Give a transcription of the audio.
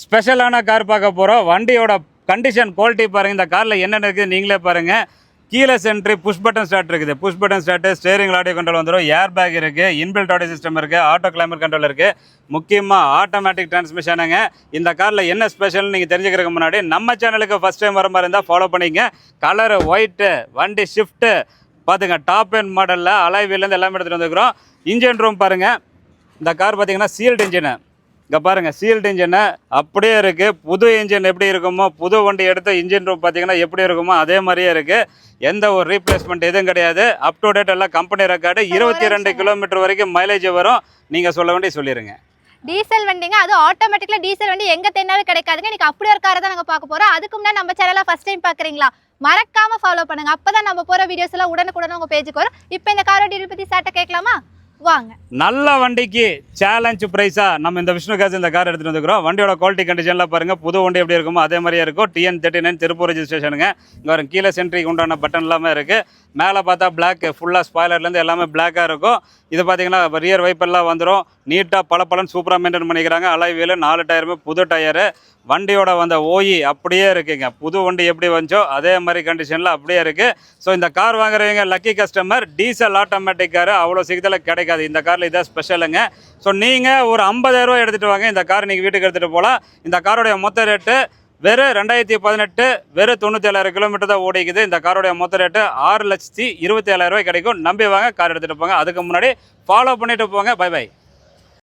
ஸ்பெஷலான கார் பார்க்க போகிறோம். வண்டியோட கண்டிஷன் குவாலிட்டி பாருங்கள். இந்த காரில் என்னென்ன இருக்குது நீங்களே பாருங்கள். கீழே சென்ட்ரி புஷ் பட்டன் ஸ்டார்ட் இருக்குது. Push button start, steering audio control வந்துடும், ஏர் பேக் இருக்குது, இன்பில்ட் ஆடியோ சிஸ்டம் இருக்குது, ஆட்டோ கிளைமேட் கண்ட்ரோல் இருக்குது, முக்கியமாக ஆட்டோமேட்டிக் டிரான்ஸ்மிஷனுங்க. இந்த காரில் என்ன ஸ்பெஷல்னு நீங்கள் தெரிஞ்சுக்கிறதுக்கு முன்னாடி நம்ம சேனலுக்கு ஃபஸ்ட் டைம் வர மாதிரி இருந்தால் ஃபாலோ பண்ணிங்க. கலரு ஒயிட்டு, வண்டி ஷிஃப்ட்டு பார்த்துங்க, டாப் எண்ட் மாடலில் அலைவிலேருந்து எல்லாமே எடுத்துகிட்டு வந்துருக்கிறோம். இன்ஜின் ரூம் பாருங்கள். இந்த கார் பார்த்தீங்கன்னா சீல்டு இன்ஜினு. இங்கே பாருங்கள், சீல்டு இன்ஜினு அப்படியே இருக்குது. புது இன்ஜின் எப்படி இருக்குமோ, புது வண்டி எடுத்த இன்ஜின் ரூம் பார்த்தீங்கன்னா எப்படி இருக்குமோ அதே மாதிரியே இருக்குது. எந்த ஒரு ரீப்ளேஸ்மெண்ட் எதுவும் கிடையாது. அப் டு டேட் எல்லாம் கம்பெனி ரெக்கார்டு. 22 கிலோமீட்டர் வரைக்கும் மைலேஜ் வரும். நீங்கள் சொல்ல வேண்டிய சொல்லிடுங்க. டீசல் வண்டிங்க, அது ஆட்டோமேட்டிக்கலா டீசல் வண்டி எங்க தேடினாலும் கிடைக்காதுங்க. இன்னைக்கு அப்படி ஒரு காரை தான் நாங்க பார்க்க போறோம். அதுக்கு முன்னாடி நம்ம சேனலை ஃபர்ஸ்ட் டைம் பார்க்குறீங்களா, மறக்காம ஃபாலோ பண்ணுங்க. அப்பதான் நம்ம போற வீடியோஸ் எல்லாம் உடனுக்குடன் உங்க பேஜுக்கு வரும். இப்போ இந்த காரோட டீல் பத்தி சாட்ட கேட்கலாமா? வாங்க. நல்ல வண்டிக்கு சேலஞ்ச் ப்ரைஸாக நம்ம இந்த விஷ்ணுகாஸ் இந்த கார் எடுத்துகிட்டு வந்துக்கிறோம். வண்டியோட குவாலிட்டி கண்டிஷன்லாம் பாருங்கள். புது வண்டி எப்படி இருக்குமோ அதே மாதிரியே இருக்கும். TN39 திருப்பூர் ரெஜிஸ்ட்ரேஷனுங்க. இங்கே வரும் கீழே சென்ட்ரிக்கு உண்டான பட்டன் எல்லாமே இருக்குது. மேலே பார்த்தா பிளாக், ஃபுல்லாக ஸ்பாய்லர்லேருந்து எல்லாமே பிளாக்காக இருக்கும். இது பார்த்தீங்கன்னா ரியர் வைப்பெல்லாம் வந்துடும். நீட்டாக பளபளன்னு சூப்பராக மெயின்டைன் பண்ணிக்கிறாங்க. அலாய் வீலு, 4 டயருமே புது டயரு. வண்டியோட வந்த ஓஇ அப்படியே இருக்குங்க. புது வண்டி எப்படி வந்துச்சோ அதே மாதிரி கண்டிஷனில் அப்படியே இருக்குது. ஸோ இந்த கார் வாங்குறவங்க lucky customer. Diesel automatic car அவ்வளோ சீக்கிரத்தில் கிடைக்காது. இந்த காரில் இதான் ஸ்பெஷலுங்க. ஸோ நீங்கள் ஒரு 50,000 ரூபா எடுத்துகிட்டு வாங்க. இந்த கார் நீங்கள் வீட்டுக்கு எடுத்துகிட்டு போகலாம். இந்த காரோடைய மொத்த ரேட்டு வெறும் 2018, வெறும் 97,000 கிலோமீட்டர் தான் ஓடிக்குது. இந்த காரோடைய மொத்த ரேட்டு 6,27,000 ரூபாய் கிடைக்கும். நம்பி வாங்க, கார் எடுத்துகிட்டு போங்க. அதுக்கு முன்னாடி ஃபாலோ பண்ணிட்டு போங்க. Bye by.